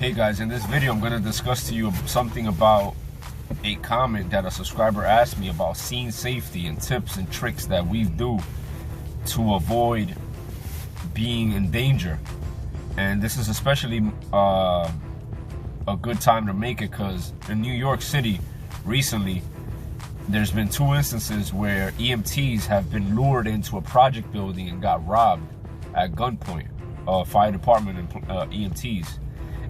Hey guys, in this video I'm going to discuss to you something about a comment that a subscriber asked me about scene safety and tips and tricks that we do to avoid being in danger. And this is especially a good time to make it because in New York City recently there's been 2 instances where EMTs have been lured into a project building and got robbed at gunpoint. Fire department and EMTs.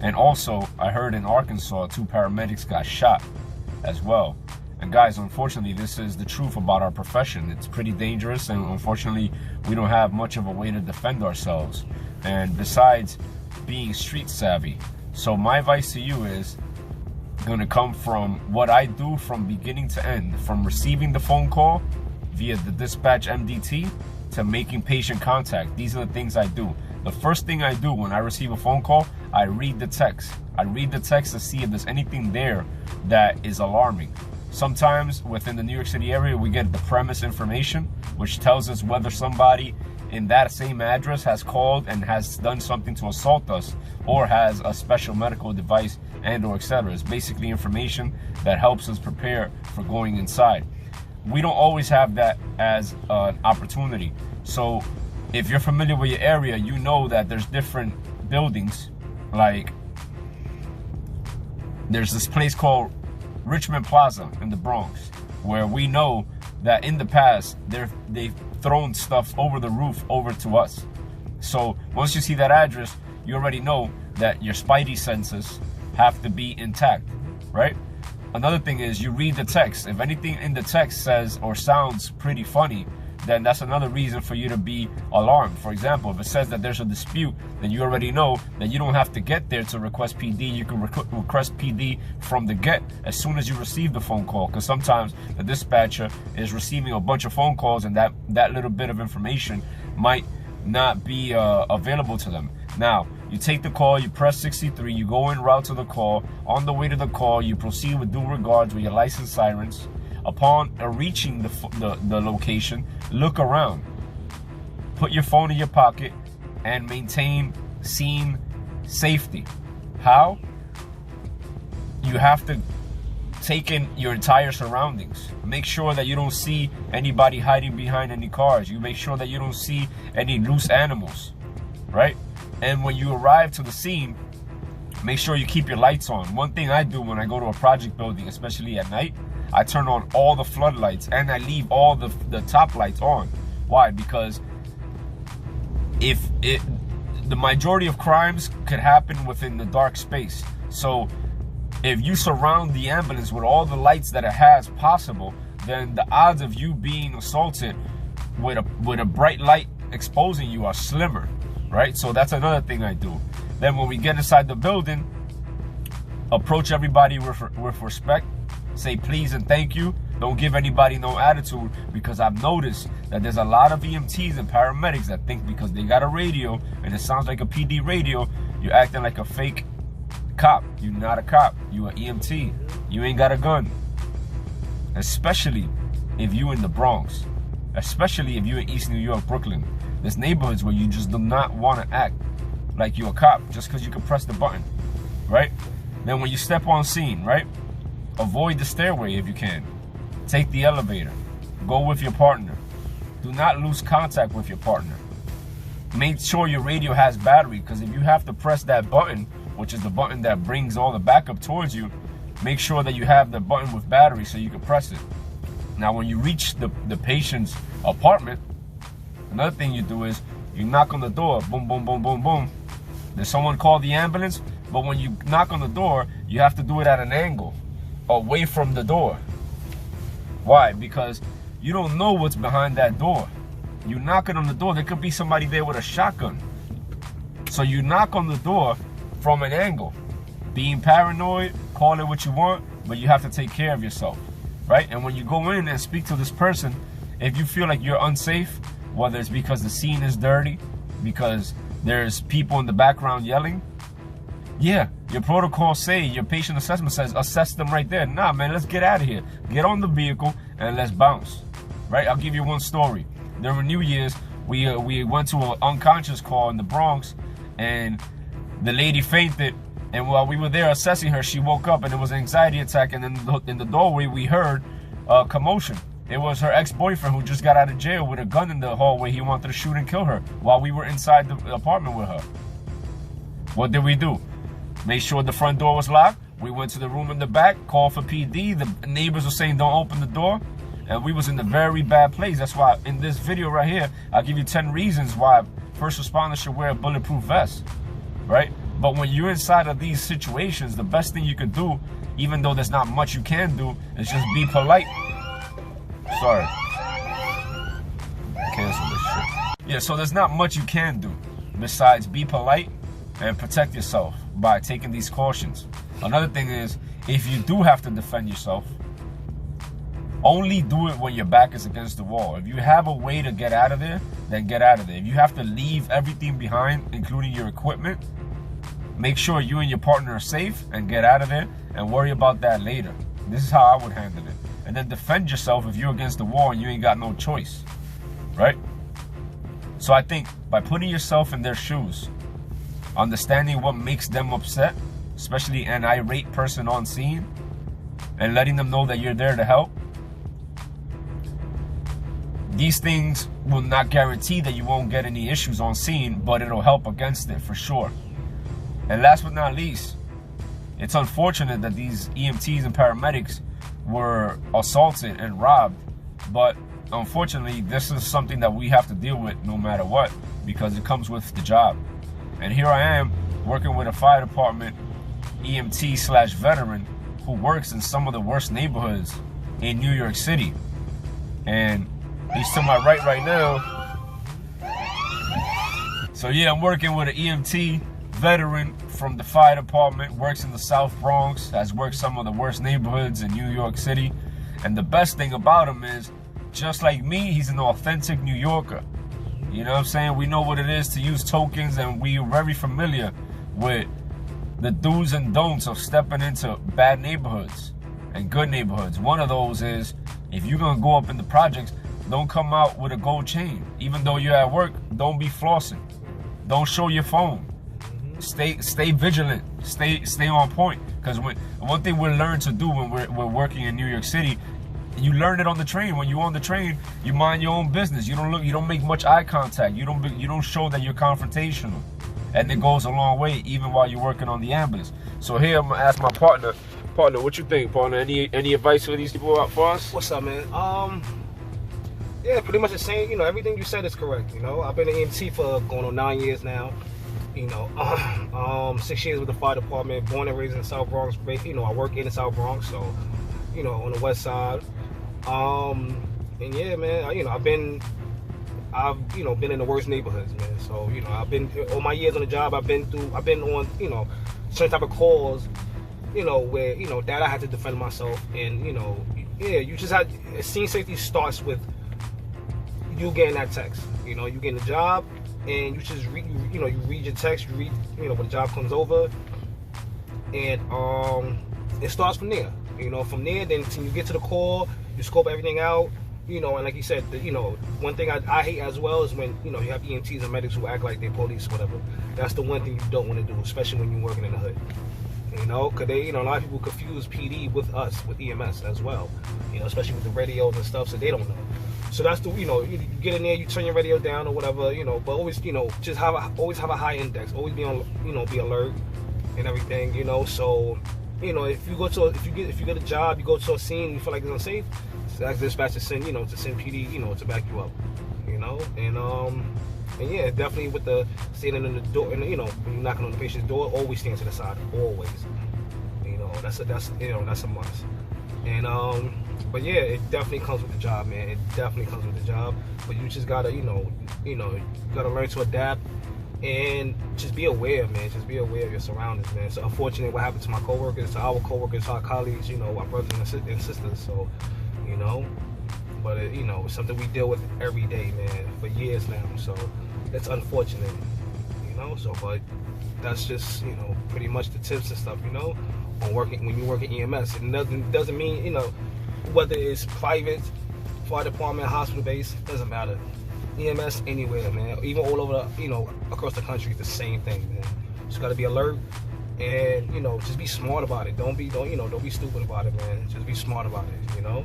And also, I heard in Arkansas, 2 paramedics got shot as well. And guys, unfortunately, this is the truth about our profession. It's pretty dangerous, and unfortunately, we don't have much of a way to defend ourselves. And besides being street savvy. So my advice to you is gonna come from what I do from beginning to end, from receiving the phone call via the dispatch MDT to making patient contact. These are the things I do. The first thing I do when I receive a phone call, I read the text. I read the text to see if there's anything there that is alarming. Sometimes within the New York City area, we get the premise information, which tells us whether somebody in that same address has called and has done something to assault us or has a special medical device and or etc. It's basically information that helps us prepare for going inside. We don't always have that as an opportunity. So if you're familiar with your area, you know that there's different buildings. Like there's this place called Richmond Plaza in the Bronx, where we know that in the past they've thrown stuff over the roof over to us. So once you see that address, you already know that your spidey senses have to be intact, right? Another thing is you read the text. If anything in the text says or sounds pretty funny, then that's another reason for you to be alarmed. For example, if it says that there's a dispute, then you already know that you don't have to get there to request PD. You can request PD from the get as soon as you receive the phone call, because sometimes the dispatcher is receiving a bunch of phone calls and that little bit of information might not be available to them. Now, you take the call, you press 63, you go en route to the call. On the way to the call, you proceed with due regards with your license sirens. Upon reaching the location, look around. Put your phone in your pocket and maintain scene safety. How? You have to take in your entire surroundings. Make sure that you don't see anybody hiding behind any cars. You make sure that you don't see any loose animals, right? And when you arrive to the scene, make sure you keep your lights on. One thing I do when I go to a project building, especially at night, I turn on all the floodlights and I leave all the top lights on. Why? Because the majority of crimes could happen within the dark space. So if you surround the ambulance with all the lights that it has possible, then the odds of you being assaulted with a bright light exposing you are slimmer, right? So that's another thing I do. Then when we get inside the building, approach everybody with respect. Say please and thank you. Don't give anybody no attitude, because I've noticed that there's a lot of EMTs and paramedics that think because they got a radio and it sounds like a PD radio, you're acting like a fake cop. You're not a cop. You're an EMT. You ain't got a gun. Especially if you in the Bronx. Especially if you in East New York, Brooklyn. There's neighborhoods where you just do not want to act like you're a cop just because you can press the button, right? Then when you step on scene, right? Avoid the stairway if you can. Take the elevator. Go with your partner. Do not lose contact with your partner. Make sure your radio has battery, because if you have to press that button, which is the button that brings all the backup towards you, make sure that you have the button with battery so you can press it. Now, when you reach the patient's apartment, another thing you do is you knock on the door. Boom, boom, boom, boom, boom. There's someone called the ambulance, but when you knock on the door, you have to do it at an angle, away from the door. Why? Because you don't know what's behind that door. You knock it on the door, there could be somebody there with a shotgun. So you knock on the door from an angle. Being paranoid, call it what you want, but you have to take care of yourself, right? And when you go in and speak to this person, if you feel like you're unsafe, whether it's because the scene is dirty, because there's people in the background yelling, yeah, your protocol say, your patient assessment says, assess them right there. Nah, man, let's get out of here. Get on the vehicle and let's bounce, right? I'll give you one story. During New Year's, we went to an unconscious call in the Bronx, and the lady fainted And while we were there assessing her, she woke up and it was an anxiety attack. And in the doorway, we heard a commotion. It was her ex-boyfriend who just got out of jail with a gun in the hallway. He wanted to shoot and kill her while we were inside the apartment with her. What did we do? Made sure the front door was locked. We went to the room in the back, called for PD. The neighbors were saying, don't open the door. And we was in a very bad place. That's why in this video right here, I'll give you 10 reasons why first responders should wear a bulletproof vest, right? But when you're inside of these situations, the best thing you could do, even though there's not much you can do, is just be polite. Sorry. Cancel this shit. Yeah, so there's not much you can do besides be polite and protect yourself by taking these cautions. Another thing is, if you do have to defend yourself, only do it when your back is against the wall. If you have a way to get out of there, then get out of there. If you have to leave everything behind, including your equipment, make sure you and your partner are safe and get out of there and worry about that later. This is how I would handle it. And then defend yourself if you're against the wall and you ain't got no choice, right? So I think by putting yourself in their shoes, understanding what makes them upset, especially an irate person on scene, and letting them know that you're there to help, these things will not guarantee that you won't get any issues on scene, but it'll help against it for sure. And last but not least, it's unfortunate that these EMTs and paramedics were assaulted and robbed, but unfortunately this is something that we have to deal with no matter what, because it comes with the job. And here I am working with a fire department EMT / veteran who works in some of the worst neighborhoods in New York City, and he's to my right now. So yeah, I'm working with an EMT veteran from the fire department, works in the South Bronx, has worked some of the worst neighborhoods in New York City. And the best thing about him is, just like me, he's an authentic New Yorker. You know what I'm saying? We know what it is to use tokens, and we're very familiar with the do's and don'ts of stepping into bad neighborhoods and good neighborhoods. One of those is, if you're gonna go up in the projects, don't come out with a gold chain. Even though you're at work, don't be flossing. Don't show your phone. Stay vigilant. Stay on point. Because one thing we learn to do when we're working in New York City, you learn it on the train. When you're on the train, you mind your own business. You don't make much eye contact. You don't show that you're confrontational, and it goes a long way even while you're working on the ambulance. So here I'm gonna ask my partner, what you think, partner? Any advice for these people out for us? What's up, man? Yeah, pretty much the same. You know, everything you said is correct. You know, I've been an EMT for going on 9 years now. You know, 6 years with the fire department, born and raised in the South Bronx. You know, I work in the South Bronx, so, you know, on the west side. And yeah, man, I've been in the worst neighborhoods, man. So, you know, I've been, all my years on the job, I've been on, you know, certain type of calls, you know, where, you know, that I had to defend myself. And, you know, yeah, you just had, scene safety starts with you getting that text. You know, you getting the job, and you just read, you read your text, you read, you know, when the job comes over, and it starts from there. You know, from there, then till you get to the call, you scope everything out. You know, and like you said, you know, one thing I hate as well is when, you know, you have EMTs and medics who act like they're police or whatever. That's the one thing you don't want to do, especially when you're working in the hood. You know, because they, you know, a lot of people confuse PD with us, with EMS as well. You know, especially with the radios and stuff, so they don't know. So that's the, you know, you get in there, you turn your radio down or whatever, you know, but always, you know, just always have a high index, always be on, you know, be alert and everything, you know. So, you know, if you get a job, you go to a scene, you feel like it's unsafe, so ask dispatch to send, you know, to send PD, you know, to back you up, you know. And yeah, definitely with the standing in the door, and you know, when you're knocking on the patient's door, always stand to the side, always. You know, that's a must. And but yeah, it definitely comes with the job, man. It definitely comes with the job. But you just gotta, you gotta learn to adapt and just be aware, man. Just be aware of your surroundings, man. So unfortunately, what happened to my coworkers, to our coworkers, to our colleagues, you know, our brothers and sisters. So, you know, but it, you know, it's something we deal with every day, man, for years now. So it's unfortunate, you know. So, but that's just, you know, pretty much the tips and stuff, you know, on working when you work at EMS. It doesn't mean, you know, whether it's private, fire department, hospital based, doesn't matter. EMS anywhere, man. Even all over, you know, across the country, it's the same thing, man. Just gotta be alert And, you know, just be smart about it. Don't be stupid about it, man. Just be smart about it, you know?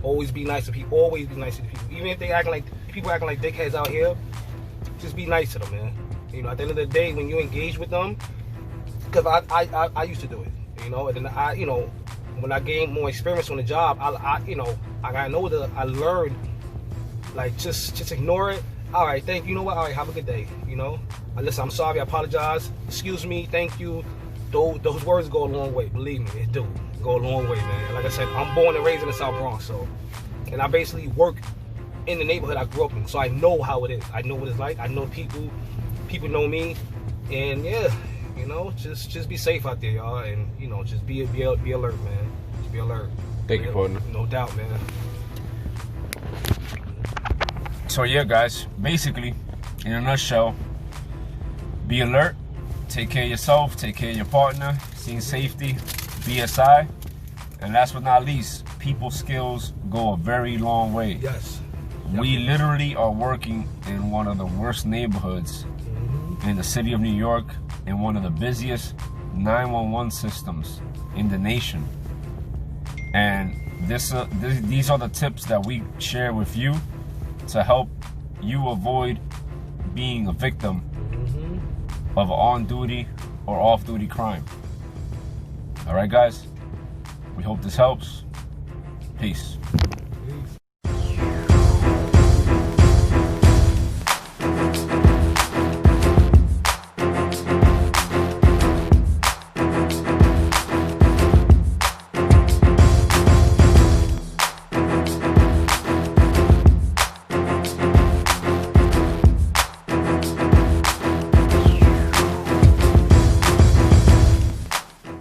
Always be nice to people. Always be nice to people. Even if they acting like, people acting like dickheads out here, just be nice to them, man. You know, at the end of the day, when you engage with them, because I used to do it, you know? And then you know, when I gained more experience on the job, you know, I got older, I learned, like, just ignore it. All right, thank you. You know what? All right, have a good day, you know? Listen, I'm sorry, I apologize. Excuse me, thank you. Those words go a long way. Believe me, it do go a long way, man. Like I said, I'm born and raised in the South Bronx, so, and I basically work in the neighborhood I grew up in, so I know how it is. I know what it's like. I know people know me, and yeah, you know, just be safe out there, y'all, and you know, just be alert, man. Just be alert. Thank you, partner. No doubt, man. So yeah, guys, basically, in a nutshell, be alert. Take care of yourself, take care of your partner, scene safety, BSI, and last but not least, people skills go a very long way. Yes. We literally are working in one of the worst neighborhoods in the city of New York, in one of the busiest 911 systems in the nation. And these are the tips that we share with you to help you avoid being a victim of an on-duty or off-duty crime. All right, guys? We hope this helps. Peace.